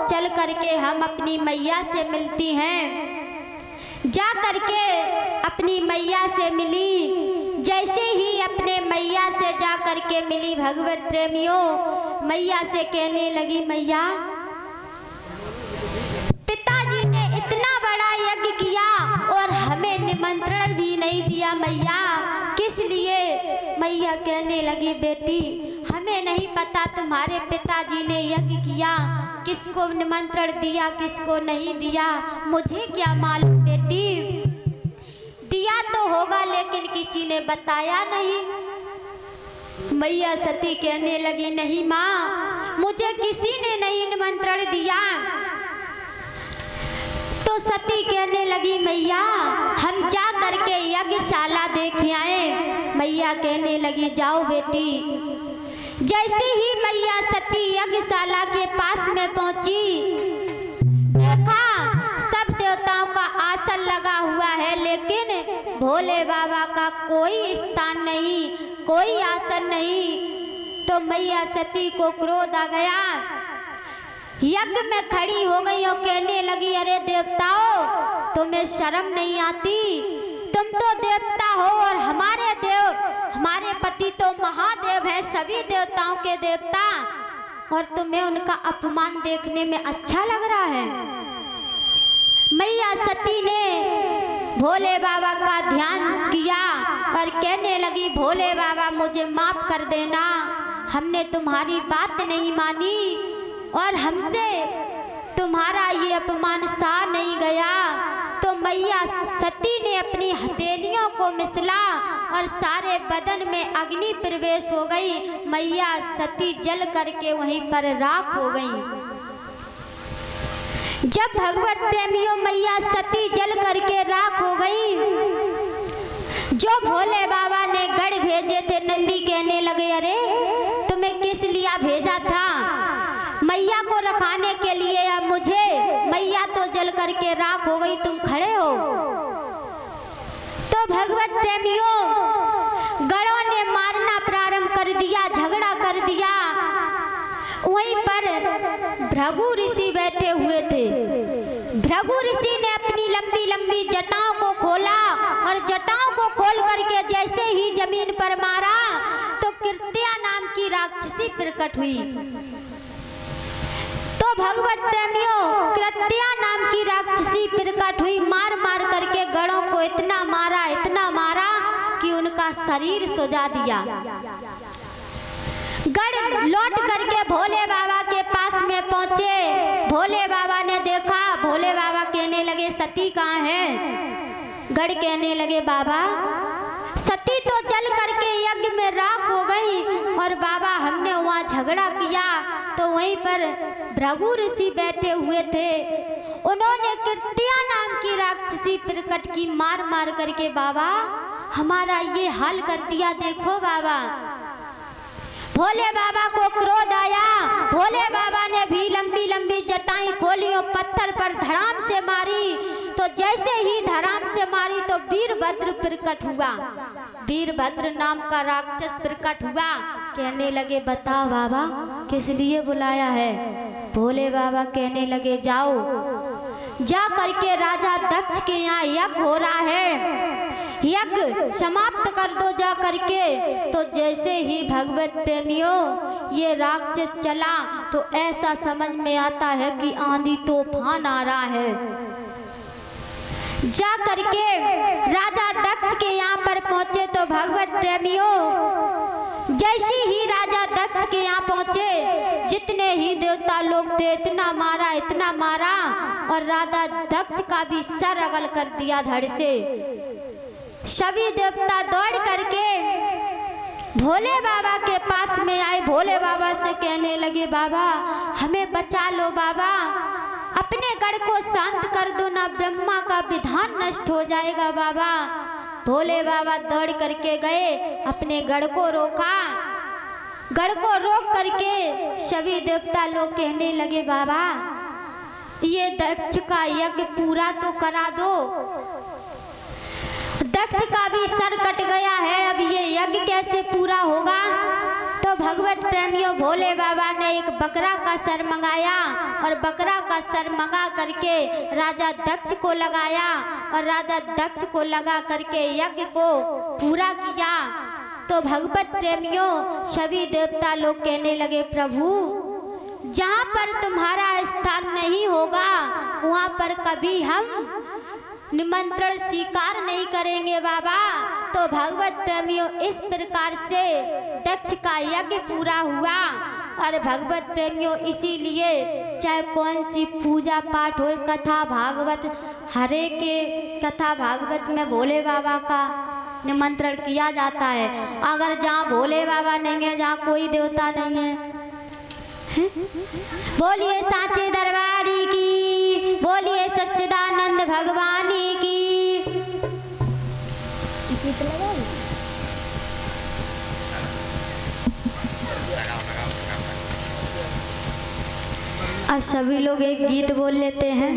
चल करके हम अपनी मैया से मिलती हैं। जा करके अपनी मैया से मिली। जैसे ही अपने मैया से जा करके मिली भगवत प्रेमियों, मैया से कहने लगी, मैया पिताजी ने इतना बड़ा यज्ञ किया और हमें निमंत्रण भी नहीं दिया, मैया किस लिए? मैया कहने लगी, बेटी हमें नहीं पता तुम्हारे पिताजी ने यज्ञ किया, किसको निमंत्रण दिया किसको नहीं दिया, मुझे क्या मालूम बेटी। दिया तो होगा लेकिन किसी ने बताया नहीं। मैया सती कहने लगी, नहीं माँ, मुझे किसी ने नहीं निमंत्रण दिया। तो सती कहने लगी, मैया हम जा करके यज्ञशाला देख आए। मैया कहने लगी, जाओ बेटी। जैसे ही मैया सती यज्ञशाला के पास में पहुंची, देखा सब देवताओं का आसन लगा हुआ है, लेकिन भोले बाबा का कोई स्थान नहीं, कोई आसन नहीं। तो मैया सती को क्रोध आ गया, यज्ञ में खड़ी हो गई और कहने लगी, अरे देवताओं तुम्हें शर्म नहीं आती? तुम तो देवता हो और हमारे पति तो महादेव है, सभी देवताओं के देवता, और तुम्हें उनका अपमान देखने में अच्छा लग रहा है। मैया सती ने भोले बाबा का ध्यान किया और कहने लगी, भोले बाबा मुझे माफ कर देना, हमने तुम्हारी बात नहीं मानी और हमसे तुम्हारा ये अपमान सहा नहीं गया। तो मैया सती ने अपनी हथेलियों को मिसला और सारे बदन में अग्नि प्रवेश हो गई। मैया सती जल करके वहीं पर राख हो गई। जब भगवत प्रेमियों मैया सती जल करके राख हो गई, जो भोले बाबा ने गढ़ भेजे थे, नंदी कहने लगे, अरे तुम्हें किस लिए भेजा था? मैया को रखाने के लिए या मुझे? मैया तो जल करके राख हो गई, तुम खड़े हो। तो भगवत प्रेमियों गढ़ों ने मारना प्रारंभ कर दिया, झगड़ा कर दिया। वहीं पर भृगु ऋषि बैठे हुए थे। भृगु ऋषि ने अपनी लंबी लंबी जटाओं को खोला और जटाओं को खोल करके जैसे ही जमीन पर मारा तो कृत्या नाम की राक्षसी प्रकट हुई। तो भगवत प्रेमियों कृत्या नाम की राक्षसी प्रकट हुई, मार मार करके गढ़ों को इतना मारा कि उनका शरीर सुजा दिया। गढ़ लौट करके भोले बाबा के पास में पहुंचे। भोले बाबा ने देखा, भोले बाबा कहने लगे, सती कहाँ है? गढ़ कहने लगे, बाबा सती तो जल करके यज्ञ में राख हो गई और बाबा हमने वहाँ झगड़ा किया। तो वहीं पर भृगु ऋषि बैठे हुए थे, उन्होंने कृत्या नाम की राक्षसी प्रकट की, मार मार करके बाबा हमारा ये हाल कर दिया, देखो बाबा। भोले बाबा को क्रोध आया। भोले बाबा ने भी लंबी लंबी जटाएं खोली और पत्थर पर धड़ाम से मारी। तो जैसे ही धड़ाम से मारी तो वीरभद्र प्रकट हुआ। वीरभद्र नाम का राक्षस प्रकट हुआ। कहने लगे, बताओ बाबा किस लिए बुलाया है? भोले बाबा कहने लगे, जाओ जा करके राजा दक्ष के यहाँ यज्ञ हो रहा है, यज्ञ समाप्त कर दो जा करके। तो जैसे ही भगवत प्रेमियों ये राक्षस चला तो ऐसा समझ में आता है कि आंधी तूफान आ रहा है। जा करके राजा दक्ष के यहाँ पर पहुंचे तो भगवत प्रेमियों जैसे ही राजा दक्ष के यहाँ पहुंचे, जितने ही देवता लोग थे इतना मारा और राजा दक्ष का भी सर अगल कर दिया धड़ से। सभी देवता दौड़ करके भोले बाबा के पास में आए। भोले बाबा से कहने लगे, बाबा हमें बचा लो, बाबा अपने गढ़ को शांत कर दो ना, ब्रह्मा का विधान नष्ट हो जाएगा बाबा। भोले बाबा दौड़ करके गए, अपने गढ़ को रोका। गढ़ को रोक करके सभी देवता लोग कहने लगे, बाबा ये दक्ष का यज्ञ पूरा तो करा दो। दक्ष का भी सर कट गया है, अब ये यज्ञ कैसे पूरा होगा? तो भगवत भगवत प्रेमियों भोले बाबा ने एक बकरा का सर मंगाया और बकरा का सर मंगा करके राजा दक्ष को लगाया और राजा दक्ष को लगा करके यज्ञ को पूरा किया। तो भगवत प्रेमियों सभी देवता लोग कहने लगे, प्रभु जहाँ पर तुम्हारा स्थान नहीं होगा वहाँ पर कभी हम निमंत्रण स्वीकार नहीं करेंगे बाबा। तो भगवत प्रेमियों इस प्रकार से दक्ष का यज्ञ पूरा हुआ। और भगवत प्रेमियों इसीलिए चाहे कौन सी पूजा पाठ हो, कथा भागवत, हरे के कथा भागवत में भोले बाबा का निमंत्रण किया जाता है। अगर जहाँ भोले बाबा नहीं है, जहाँ कोई देवता नहीं है, बोलिए साचे दरबारी की, बोलिए सच्चिदानंद भगवानी की। अब सभी लोग एक गीत बोल लेते हैं।